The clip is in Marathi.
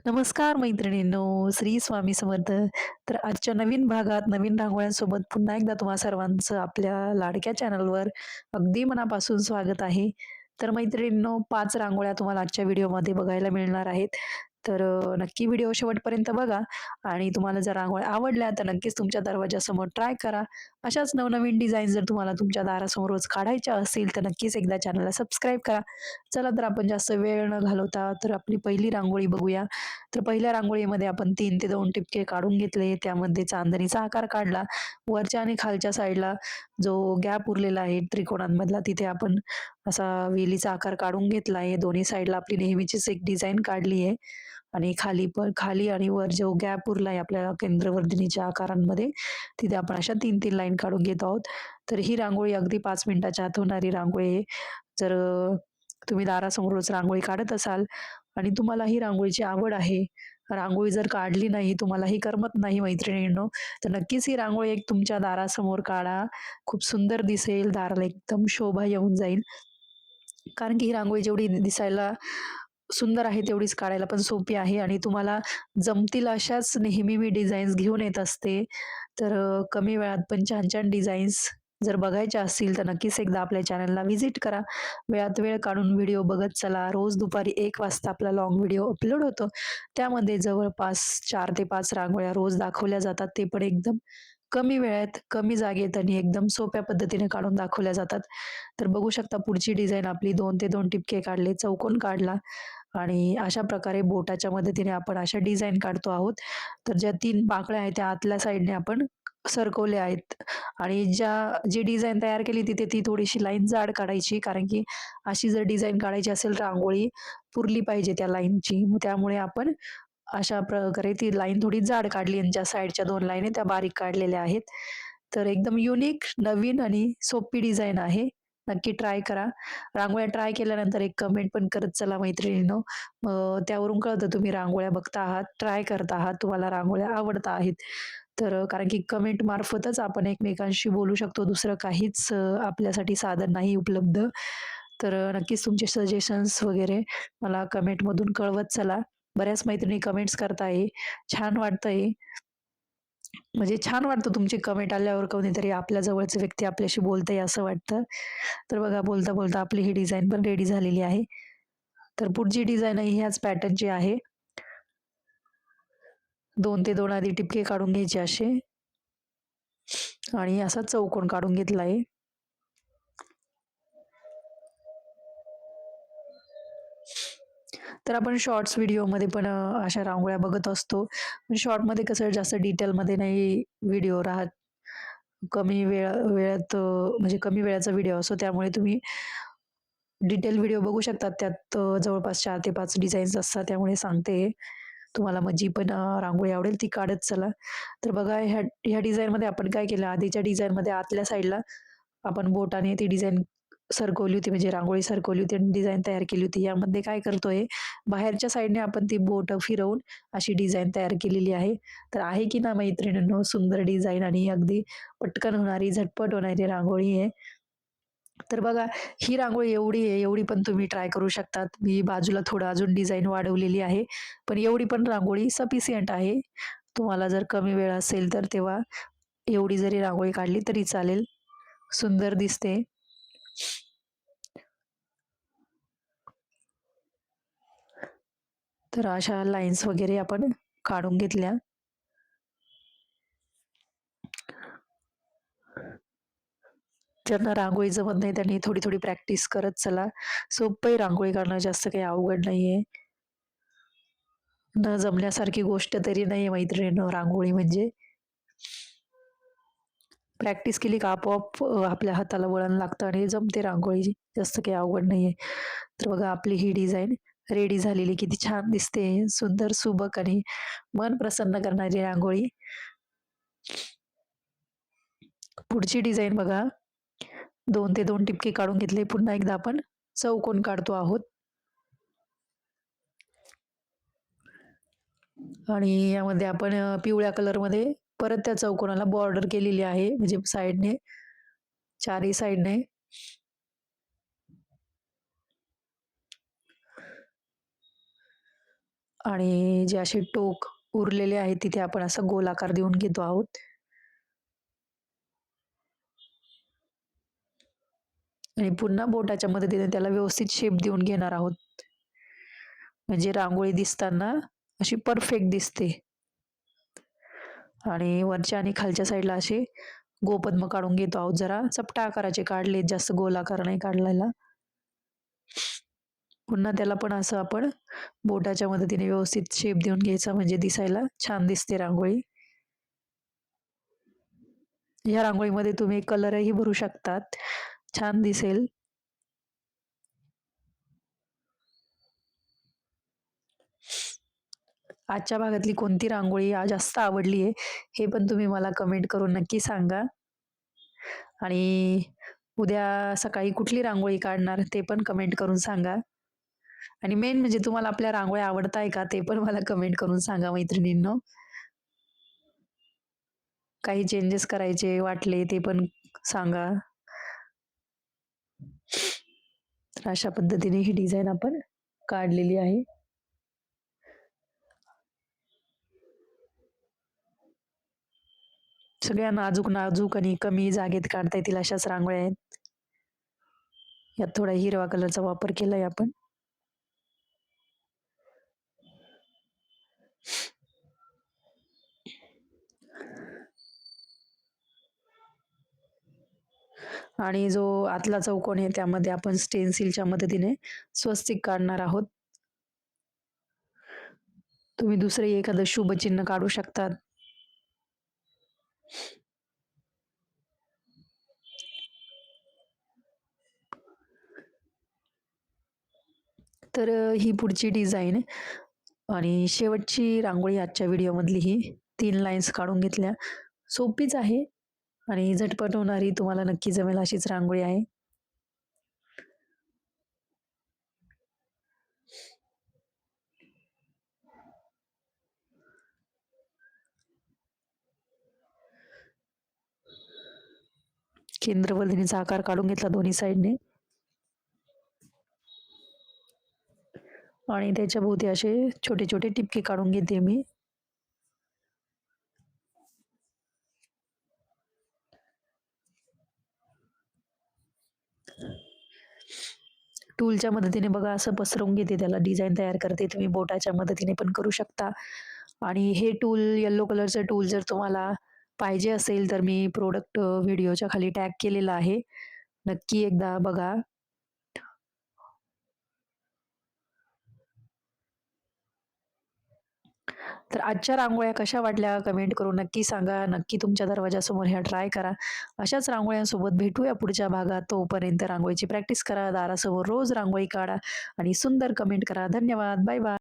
नमस्कार मैत्रिणींनो, श्री स्वामी समर्थ. तर आजच्या नवीन भागात नवीन रांगोळ्यांसोबत पुन्हा एकदा तुम्हा सर्वांचं आपल्या लाडक्या चॅनलवर अगदी मनापासून स्वागत आहे. तर मैत्रिणींनो 5 रांगोळ्या तुम्हाला आजच्या व्हिडिओमध्ये बघायला मिळणार आहेत. तर नक्की व्हिडिओ शेवटपर्यंत बघा आणि तुम्हाला जर रांगोळ्या आवडल्या तर नक्कीच तुमच्या दरवाजासमोर ट्राय करा. अशाच नवनवीन डिझाईन जर तुम्हाला तुमच्या दारासमोर रोज काढायच्या असतील तर नक्कीच एकदा चॅनलला सबस्क्राईब करा. चला तर आपण जास्त वेळ न घालवता तर आपली पहिली रांगोळी बघूया. तर पहिल्या रांगोळीमध्ये आपण 3 ते 2 टिपके काढून घेतले. त्यामध्ये चांदणीचा आकार काढला. वरच्या आणि खालच्या साईडला जो गॅप उरलेला आहे त्रिकोणांमधला तिथे आपण असा वेलीचा आकार काढून घेतला आहे. दोन्ही साईडला आपली नेहमीचीच एक डिझाइन काढली आहे आणि खाली पण खाली आणि वर जो गॅप उरला आहे आपल्या केंद्रवर्धिनीच्या आकारांमध्ये, तिथे आपण अशा 3-3 लाईन काढून घेत आहोत. तर ही रांगोळी अगदी 5 मिनिटाच्या आत होणारी रांगोळी आहे. जर तुम्ही दारासमोरच रांगोळी काढत असाल आणि तुम्हाला ही रांगोळीची आवड आहे, रांगोळी जर काढली नाही, तुम्हालाही करमत नाही मैत्रिणींनो, तर नक्कीच ही रांगोळी एक तुमच्या दारासमोर काढा. खूप सुंदर दिसेल, दाराला एकदम शोभा येऊन जाईल. कारण की ही रांगोळी जेवढी दिसायला सुंदर आहे, तेवढीच काढायला पण सोपी आहे आणि तुम्हाला जमतील अशाच नेहमी मी डिझाईन्स घेऊन येत असते. तर कमी वेळात पण छान-छान डिझाईन्स जर बघायच्या असतील, तर नक्कीच एकदा आपल्या चॅनलला व्हिजिट करा. वेळात वेळ काढून व्हिडिओ बघत चला. रोज दुपारी 1 वाजता आपला लाँग व्हिडिओ अपलोड होतो. त्यामध्ये जवळपास 4 ते 5 रांगोळ्या रोज दाखवल्या जातात. ते पण एकदम कमी वेळात, कमी जागेत आणि एकदम सोप्या पद्धतीने काढून दाखवल्या जातात. तर बघू शकता पुढची डिझाइन आपली 2 ते 2 टिपके काढले, चौकोन काढला आणि अशा प्रकारे बोटाच्या मदतीने आपण अशा डिझाइन काढतो आहोत. तर ज्या 3 पाकळ्या आहेत त्या आतल्या साइडने आपण सरकवल्या आहेत आणि जी डिझाइन तयार केली तिथे ती थोडीशी लाईन जाड काढायची कारण की अशी जर डिझाइन काढायची असेल रांगोळी पुरली पाहिजे त्या लाईनची. मग त्यामुळे आपण अशा प्रकारे ती लाईन थोडी जाड काढली आणि ज्या साइडच्या 2 लाईन आहेत त्या बारीक काढलेल्या आहेत. तर एकदम युनिक, नवीन आणि सोपी डिझाइन आहे. नक्की ट्राय करा. रांगोळ्या ट्राय केल्यानंतर एक कमेंट पण करत चला मैत्रिणींनो. त्यावरून कळतं तुम्ही रांगोळ्या बघता आहात, ट्राय करत आहात, तुम्हाला रांगोळ्या आवडत आहेत. तर कारण की कमेंट मार्फतच आपण एकमेकांशी बोलू शकतो. दुसरं काहीच आपल्यासाठी साधन नाही उपलब्ध. तर नक्कीच तुमचे सजेशन्स वगैरे मला कमेंटमधून कळवत चला. बऱ्याच मैत्रिणी कमेंट्स करताय. छान वाटतंय. म्हणजे छान वाटतं तुमची कमेंट आल्यावर कोणीतरी आपल्या जवळची व्यक्ती आपल्याशी बोलतंय असं वाटतं. तर बघा बोलता-बोलता आपली ही डिझाइन पण रेडी झालेली आहे. तर पुढची डिझाइनही ह्याच पॅटर्नची आहे. 2 ते 2 आधी टिपके काढून घ्यायचे असे आणि असा चौकोन काढून घेतला आहे. तर आपण शॉर्ट्स व्हिडिओमध्ये पण अशा रांगोळ्या बघत असतो. पण शॉर्टमध्ये कसं जास्त डिटेलमध्ये नाही व्हिडिओ राहत. कमी वेळात म्हणजे कमी वेळाचा व्हिडिओ असतो त्यामुळे तुम्ही डिटेल व्हिडिओ बघू शकतात. त्यात जवळपास 4 ते 5 डिझाईन्स असतात त्यामुळे सांगते. तुम्हाला मग जी पण रांगोळी आवडेल ती काढत चला. तर बघा ह्या डिझाईनमध्ये आपण काय केलं आधीच्या डिझाईनमध्ये आतल्या साइडला आपण बोटाने ती डिझाइन सरकवली होती म्हणजे रांगोळी सरकवली होती आणि डिझाइन तयार केली होती. यामध्ये काय करतोय बाहेरच्या साइडने आपण ती बोटं फिरवून अशी डिझाइन तयार केलेली आहे. तर आहे की ना मैत्रिणींनो सुंदर डिझाइन आणि अगदी पटकन होणारी, झटपट होणारी रांगोळी आहे. तर बघा, ही रांगोळी एवढी आहे, एवढी पण तुम्ही ट्राय करू शकतात. मी बाजूला थोडं अजून डिझाइन वाढवलेली आहे. पण एवढी पण रांगोळी सफिशियंट आहे. तुम्हाला जर कमी वेळ असेल तर तेव्हा एवढी जरी रांगोळी काढली तरी चालेल. सुंदर दिसते. तर अशा लाईन्स वगैरे आपण काढून घेतल्या. ज्यांना रांगोळी जमत नाही त्यांनी थोडी-थोडी प्रॅक्टिस करत चला. सोपं आहे रांगोळी काढणं, जास्त काही अवघड नाहीये. न जमण्यासारखी गोष्ट तरी नाहीये मैत्रिणींनो रांगोळी म्हणजे. प्रॅक्टिस केली का आपोआप आपल्या हाताला वळण लागतं आणि जमते रांगोळी. जास्त काही अवघड नाहीये. तर बघा आपली ही डिझाइन रेडी झालेली किती छान दिसते. सुंदर, सुबक आणि मन प्रसन्न करणारी रांगोळी. पुढची डिझाइन बघा. 2 ते 2 टिपके काढून घेतले. पुन्हा एकदा आपण चौकोन काढतो आहोत. आणि यामध्ये आपण पिवळ्या कलरमध्ये परत त्या चौकोनाला बॉर्डर केलेली आहे. म्हणजे साइडने चारही साइडने आणि जे असे टोक उरलेले आहेत तिथे आपण असा गोलाकार देऊन घेतो आहोत. आणि पुन्हा बोटाच्या मदतीने त्याला व्यवस्थित शेप देऊन घेणार आहोत. म्हणजे रांगोळी दिसताना अशी परफेक्ट दिसते. आणि वरच्या आणि खालच्या साईडला असे गोपद्म काढून घेतो आहोत. जरा चपटा आकाराचे काढलेत, जास्त गोल आकार नाही काढलेला. पुन्हा त्याला पण असं आपण बोटाच्या मदतीने व्यवस्थित शेप देऊन घ्यायचा म्हणजे दिसायला छान दिसते रांगोळी. या रांगोळीमध्ये तुम्ही कलरही भरू शकतात. छान दिसेल. आजच्या भागातली कोणती रांगोळी जास्त आवडली आहे, हे पण तुम्ही मला कमेंट करून नक्की सांगा. आणि उद्या सकाळी कुठली रांगोळी काढणार ते पण कमेंट करून सांगा. आणि मेन म्हणजे तुम्हाला आपल्या रांगोळ्या आवडताय का ते पण मला कमेंट करून सांगा मैत्रिणींनो. काही चेंजेस करायचे वाटले ते पण सांगा. तर अशा पद्धतीने ही डिझाइन आपण काढलेली आहे. सगळ्या नाजूक-नाजूक आणि कमी जागेत काढता येतील अशाच रांगोळ्या आहेत. यात थोडा हिरवा कलरचा वापर केलाय आपण. आणि जो आतला चौकोन आहे त्यामध्ये आपण स्टेन्सिलच्या मदतीने स्वस्तिक काढणार आहोत. तुम्ही दुसरे एखादं शुभचिन्ह काढू शकतात. तर ही पुढची डिझाइन आणि शेवटची रांगोळी आजच्या व्हिडिओमधली ही 3 लाईन्स काढून घेतल्या. सोपीच आहे आणि झटपट होणारी तुम्हाला नक्की जमेल अशीच रांगोळी आहे. केंद्रवर्धिनीचा आकार काढून घेतला दोन्ही साइडने आणि त्याच्याभोवती असे छोटे-छोटे टिपके काढून घेते मी. टूलच्या मदतीने बघा असं पसरवून घेते त्याला डिझाइन तयार करते. तुम्ही बोटाच्या मदतीने पण करू शकता. आणि हे टूल येलो कलरचं टूल जर तुम्हाला पाहिजे असेल तर मी प्रॉडक्ट व्हिडिओच्या खाली टॅग केलेला आहे. नक्की एकदा बघा. तर आजच्या रांगोळ्या कशा वाटल्या कमेंट करून नक्की सांगा. नक्की तुमच्या दरवाजासमोर ह्या ट्राय करा. अशाच रांगोळ्यांसोबत भेटूया पुढच्या भागात. तोपर्यंत रांगोळीची प्रॅक्टिस करा. दारासमोर रोज रांगोळी काढा आणि सुंदर कमेंट करा. धन्यवाद. Bye bye.